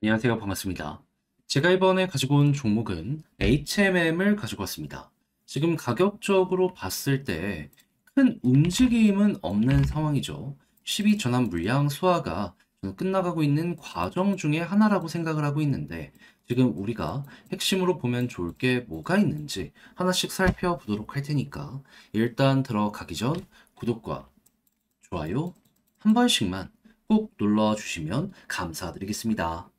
안녕하세요. 반갑습니다. 제가 이번에 가지고 온 종목은 HMM을 가지고 왔습니다. 지금 가격적으로 봤을 때 큰 움직임은 없는 상황이죠. 12 전환 물량 소화가 저는 끝나가고 있는 과정 중에 하나라고 생각을 하고 있는데 지금 우리가 핵심으로 보면 좋을 게 뭐가 있는지 하나씩 살펴보도록 할 테니까 일단 들어가기 전 구독과 좋아요 한 번씩만 꼭 눌러주시면 감사드리겠습니다.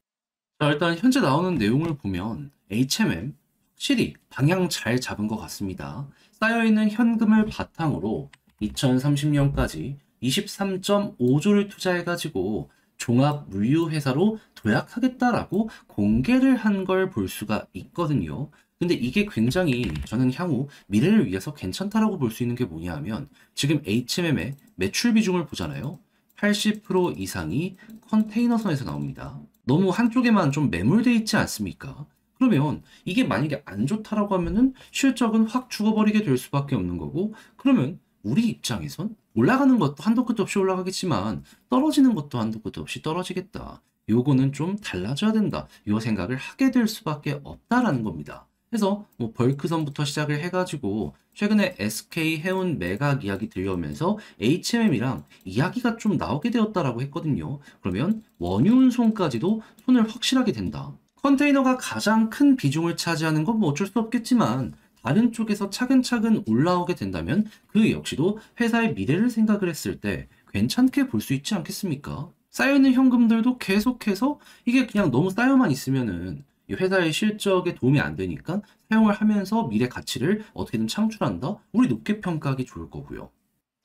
자, 일단 현재 나오는 내용을 보면 HMM 확실히 방향 잘 잡은 것 같습니다. 쌓여있는 현금을 바탕으로 2030년까지 23.5조를 투자해가지고 종합 물류회사로 도약하겠다라고 공개를 한 걸 볼 수가 있거든요. 근데 이게 굉장히 저는 향후 미래를 위해서 괜찮다라고 볼 수 있는 게 뭐냐 하면 지금 HMM의 매출 비중을 보잖아요. 80% 이상이 컨테이너선에서 나옵니다. 너무 한쪽에만 좀 매몰돼 있지 않습니까? 그러면 이게 만약에 안 좋다라고 하면은 실적은 확 죽어버리게 될 수밖에 없는 거고, 그러면 우리 입장에선 올라가는 것도 한도 끝도 없이 올라가겠지만 떨어지는 것도 한도 끝도 없이 떨어지겠다. 요거는 좀 달라져야 된다. 요 생각을 하게 될 수밖에 없다라는 겁니다. 그래서 뭐 벌크선부터 시작을 해가지고 최근에 SK 해운 매각 이야기 들려오면서 HMM이랑 이야기가 좀 나오게 되었다라고 했거든요. 그러면 원유운송까지도 손을 확실하게 댄다. 컨테이너가 가장 큰 비중을 차지하는 건 뭐 어쩔 수 없겠지만 다른 쪽에서 차근차근 올라오게 된다면 그 역시도 회사의 미래를 생각을 했을 때 괜찮게 볼 수 있지 않겠습니까? 쌓여있는 현금들도 계속해서 이게 그냥 너무 쌓여만 있으면은 이 회사의 실적에 도움이 안 되니까 사용을 하면서 미래 가치를 어떻게든 창출한다? 우리 높게 평가하기 좋을 거고요.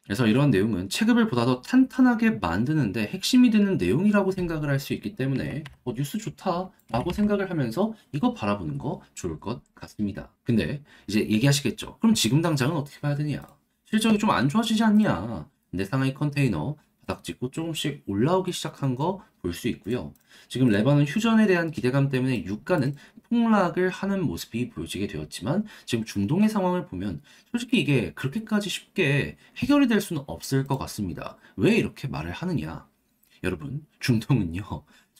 그래서 이런 내용은 체급을 보다 더 탄탄하게 만드는데 핵심이 되는 내용이라고 생각을 할 수 있기 때문에 뉴스 좋다라고 생각을 하면서 이거 바라보는 거 좋을 것 같습니다. 근데 이제 얘기하시겠죠. 그럼 지금 당장은 어떻게 봐야 되냐? 실적이 좀 안 좋아지지 않냐? 근데 상하이 컨테이너 바닥 찍고 조금씩 올라오기 시작한 거 볼 수 있고요. 지금 레바논 휴전에 대한 기대감 때문에 유가는 폭락을 하는 모습이 보여지게 되었지만 지금 중동의 상황을 보면 솔직히 이게 그렇게까지 쉽게 해결이 될 수는 없을 것 같습니다. 왜 이렇게 말을 하느냐? 여러분, 중동은요,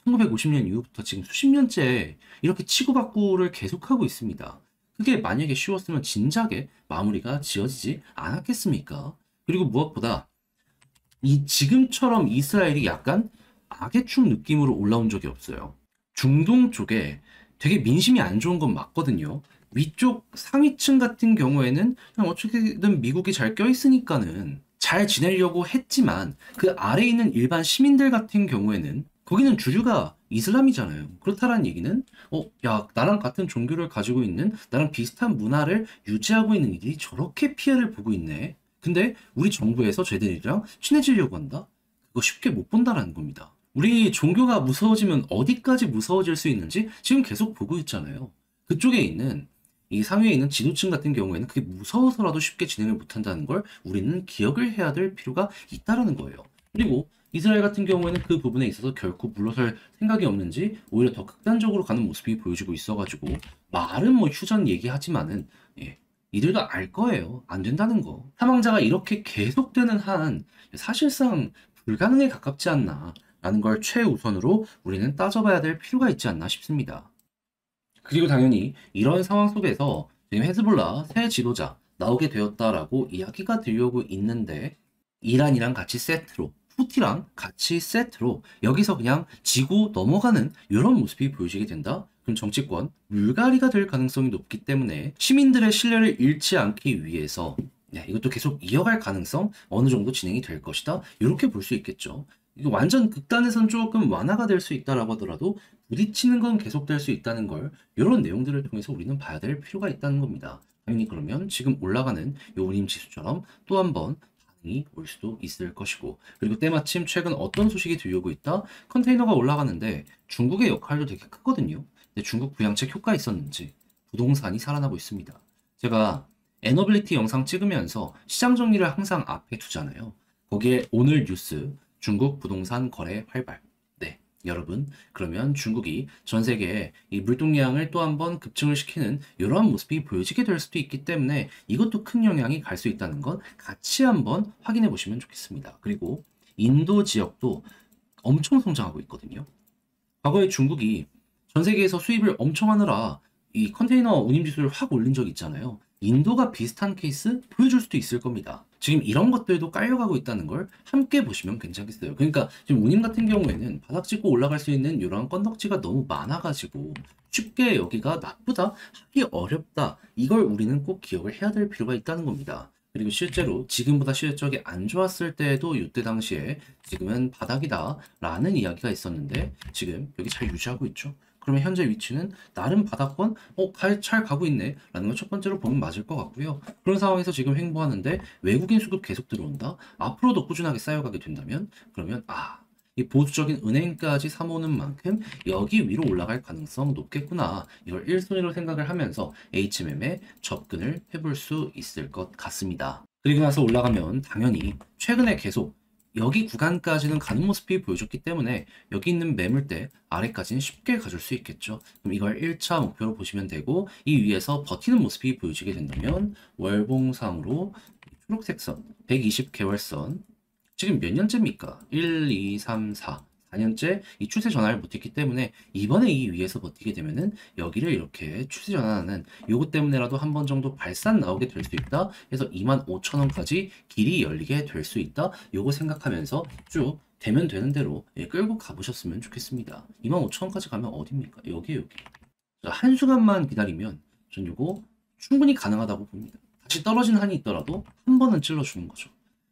1950년 이후부터 지금 수십 년째 이렇게 치고받고를 계속하고 있습니다. 그게 만약에 쉬웠으면 진작에 마무리가 지어지지 않았겠습니까? 그리고 무엇보다 이 지금처럼 이스라엘이 약간 악의 축 느낌으로 올라온 적이 없어요. 중동 쪽에 되게 민심이 안 좋은 건 맞거든요. 위쪽 상위층 같은 경우에는 그냥 어떻게든 미국이 잘 껴있으니까는 잘 지내려고 했지만 그 아래에 있는 일반 시민들 같은 경우에는 거기는 주류가 이슬람이잖아요. 그렇다는 얘기는 야, 나랑 같은 종교를 가지고 있는 나랑 비슷한 문화를 유지하고 있는 이들이 저렇게 피해를 보고 있네. 근데 우리 정부에서 쟤들이랑 친해지려고 한다? 그거 쉽게 못 본다라는 겁니다. 우리 종교가 무서워지면 어디까지 무서워질 수 있는지 지금 계속 보고 있잖아요. 그쪽에 있는 이 상위에 있는 지도층 같은 경우에는 그게 무서워서라도 쉽게 진행을 못한다는 걸 우리는 기억을 해야 될 필요가 있다라는 거예요. 그리고 이스라엘 같은 경우에는 그 부분에 있어서 결코 물러설 생각이 없는지 오히려 더 극단적으로 가는 모습이 보여지고 있어가지고 말은 뭐 휴전 얘기하지만은 예, 이들도 알 거예요. 안 된다는 거. 사망자가 이렇게 계속되는 한 사실상 불가능에 가깝지 않나 라는 걸 최우선으로 우리는 따져봐야 될 필요가 있지 않나 싶습니다. 그리고 당연히 이런 상황 속에서 지금 헤즈볼라 새 지도자 나오게 되었다라고 이야기가 들려오고 있는데 이란이랑 같이 세트로 후티랑 같이 세트로 여기서 그냥 지고 넘어가는 이런 모습이 보여지게 된다? 그럼 정치권 물갈이가 될 가능성이 높기 때문에 시민들의 신뢰를 잃지 않기 위해서 이것도 계속 이어갈 가능성 어느 정도 진행이 될 것이다. 이렇게 볼 수 있겠죠. 이거 완전 극단에선 조금 완화가 될 수 있다라고 하더라도 부딪히는 건 계속될 수 있다는 걸 이런 내용들을 통해서 우리는 봐야 될 필요가 있다는 겁니다. 당연히 그러면 지금 올라가는 요림 지수처럼 또 한번 반응이 올 수도 있을 것이고 그리고 때마침 최근 어떤 소식이 들려오고 있다? 컨테이너가 올라가는데 중국의 역할도 되게 크거든요. 근데 중국 부양책 효과 있었는지 부동산이 살아나고 있습니다. 제가 에너빌리티 영상 찍으면서 시장 정리를 항상 앞에 두잖아요. 거기에 오늘 뉴스 중국 부동산 거래 활발. 네, 여러분. 그러면 중국이 전 세계에 이 물동량을 또 한번 급증을 시키는 이러한 모습이 보여지게 될 수도 있기 때문에 이것도 큰 영향이 갈 수 있다는 건 같이 한번 확인해 보시면 좋겠습니다. 그리고 인도 지역도 엄청 성장하고 있거든요. 과거에 중국이 전 세계에서 수입을 엄청 하느라 이 컨테이너 운임 지수를 확 올린 적 있잖아요. 인도가 비슷한 케이스 보여줄 수도 있을 겁니다. 지금 이런 것들도 깔려가고 있다는 걸 함께 보시면 괜찮겠어요. 그러니까 지금 운임 같은 경우에는 바닥 짚고 올라갈 수 있는 이러한 건덕지가 너무 많아가지고 쉽게 여기가 나쁘다, 하기 어렵다, 이걸 우리는 꼭 기억을 해야 될 필요가 있다는 겁니다. 그리고 실제로 지금보다 실적이 안 좋았을 때에도 이때 당시에 지금은 바닥이다 라는 이야기가 있었는데 지금 여기 잘 유지하고 있죠. 그러면 현재 위치는 나름 바닥권 잘 가고 있네 라는 걸 첫 번째로 보면 맞을 것 같고요. 그런 상황에서 지금 횡보하는데 외국인 수급 계속 들어온다, 앞으로도 꾸준하게 쌓여가게 된다면 그러면 이 보수적인 은행까지 사모는 만큼 여기 위로 올라갈 가능성 높겠구나, 이걸 1순위로 생각을 하면서 HMM에 접근을 해볼 수 있을 것 같습니다. 그리고 나서 올라가면 당연히 최근에 계속 여기 구간까지는 가는 모습이 보여줬기 때문에 여기 있는 매물대 아래까지는 쉽게 가줄 수 있겠죠. 그럼 이걸 1차 목표로 보시면 되고, 이 위에서 버티는 모습이 보여지게 된다면 월봉상으로 초록색 선 120개월선 지금 몇 년째입니까? 1, 2, 3, 4. 4년째 이 추세 전환을 못했기 때문에 이번에 이 위에서 버티게 되면은 여기를 이렇게 추세 전환하는 요것 때문에라도 한 번 정도 발산 나오게 될 수 있다. 해서 25,000원까지 길이 열리게 될 수 있다. 요거 생각하면서 쭉 되면 되는 대로 끌고 가보셨으면 좋겠습니다. 25,000원까지 가면 어딥니까? 여기. 자, 한순간만 기다리면 전 요거 충분히 가능하다고 봅니다. 다시 떨어진 한이 있더라도 한 번은 찔러주는 거죠.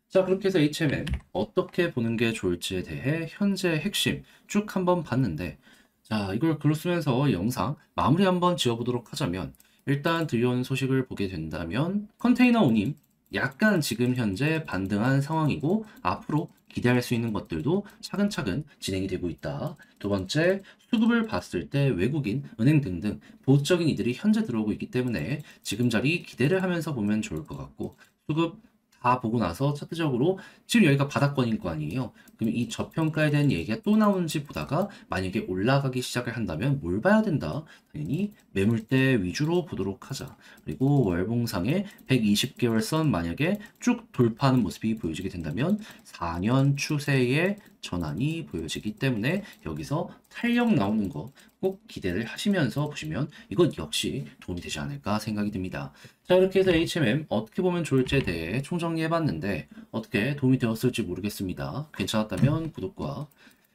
자, 그렇게 해서 HMM 어떻게 보는 게 좋을지에 대해 현재 핵심 쭉 한번 봤는데, 자, 이걸 글로 쓰면서 영상 마무리 한번 지어보도록 하자면, 일단 들려온 소식을 보게 된다면 컨테이너 운임 약간 지금 현재 반등한 상황이고 앞으로 기대할 수 있는 것들도 차근차근 진행이 되고 있다. 두 번째, 수급을 봤을 때 외국인, 은행 등등 보수적인 이들이 현재 들어오고 있기 때문에 지금 자리 기대를 하면서 보면 좋을 것 같고, 수급 다 보고 나서 차트적으로 지금 여기가 바닥권일 거 아니에요. 그럼 이 저평가에 대한 얘기가 또 나오는지 보다가 만약에 올라가기 시작을 한다면 뭘 봐야 된다? 당연히 매물대 위주로 보도록 하자. 그리고 월봉상의 120개월 선 만약에 쭉 돌파하는 모습이 보여지게 된다면 4년 추세의 전환이 보여지기 때문에 여기서 탄력 나오는 거 꼭 기대를 하시면서 보시면 이것 역시 도움이 되지 않을까 생각이 듭니다. 자, 이렇게 해서 HMM 어떻게 보면 좋을지에 대해 총정리해봤는데 어떻게 도움이 되었을지 모르겠습니다. 괜찮았다면 구독과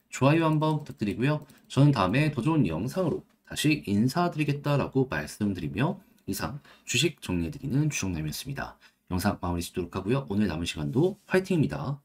좋아요 한번 부탁드리고요. 저는 다음에 더 좋은 영상으로 다시 인사드리겠다라고 말씀드리며 이상 주식 정리해드리는 주정남이었습니다. 영상 마무리 짓도록 하고요. 오늘 남은 시간도 화이팅입니다.